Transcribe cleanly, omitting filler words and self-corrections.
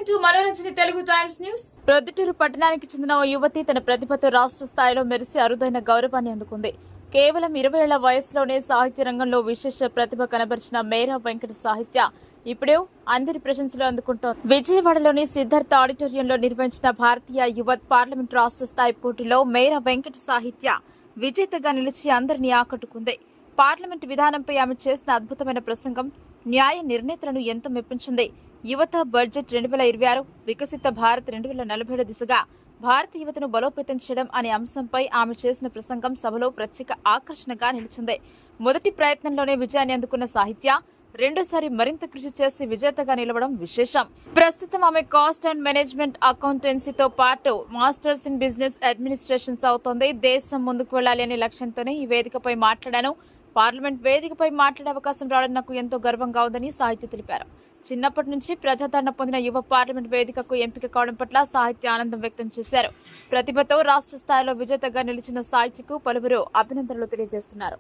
Welcome to మనోరంజని Telugu times news. Proddatur పట్టణానికి చెందిన ఓ యువతి తన ప్రతిభతో రాష్ట్ర స్థాయిలో మెరిసి అరుదైన గౌరవాన్ని అందుకుంది. కేవలం 20 ఏళ్ల వయసులోనే సాహిత్య రంగంలో విశేష ప్రతిభ కనబరిచిన మేరా వెంకట సాహిత్య ఇప్పుడు అందరి ప్రశంసలు అందుకుంటోంది. విజయవాడలోని సిద్ధార్థ ఆడిటోరియంలో నిర్వహించిన భారతీయ యువత్ పార్లమెంట్ రాష్ట్ర స్థాయి పోటీలో మేరా వెంకట సాహిత్య విజేతగా నిలిచి అందరినీ ఆకట్టుకుంది. పార్లమెంట్ విధానంపై ఆమె చేసిన అద్భుతమైన ప్రసంగం న్యాయ నిర్ణేతలను ఎంతో మెప్పించింది. యువత బడ్జెట్ 2026 వికసిత భారత్ 2047 దిశగా భారత యువతను బలోపేతం చేయడం అనే అంశంపై ఆమె చేసిన ప్రసంగం సభలో ప్రత్యేక ఆకర్షణగా నిలిచింది. మొదటి ప్రయత్నంలోనే విజయాన్ని అందుకున్న సాహిత్య రెండోసారి మరింత కృషి చేసి విజేతగా నిలవడం విశేషం. ప్రస్తుతం ఆమె కాస్ట్ అండ్ మేనేజ్మెంట్ అకౌంటెన్సీతో పాటు మాస్టర్స్ ఇన్ బిజినెస్ అడ్మినిస్ట్రేషన్ అవుతోంది. దేశం ముందుకు వెళ్లాలి అనే లక్ష్యంతోనే ఈ వేదికపై మాట్లాడాను. పార్లమెంట్ వేదికపై మాట్లాడే అవకాశం రావడం నాకు ఎంతో గర్వంగా ఉందని సాహిత్య తెలిపారు. చిన్నప్పటి నుంచి ప్రజాదరణ పొందిన యువ పార్లమెంట్ వేదికకు ఎంపిక కావడం పట్ల సాహిత్య ఆనందం వ్యక్తం చేశారు. ప్రతిభతో రాష్ట్ర స్థాయిలో విజేతగా నిలిచిన సాహిత్యకు పలువురు అభినందనలు తెలియజేస్తున్నారు.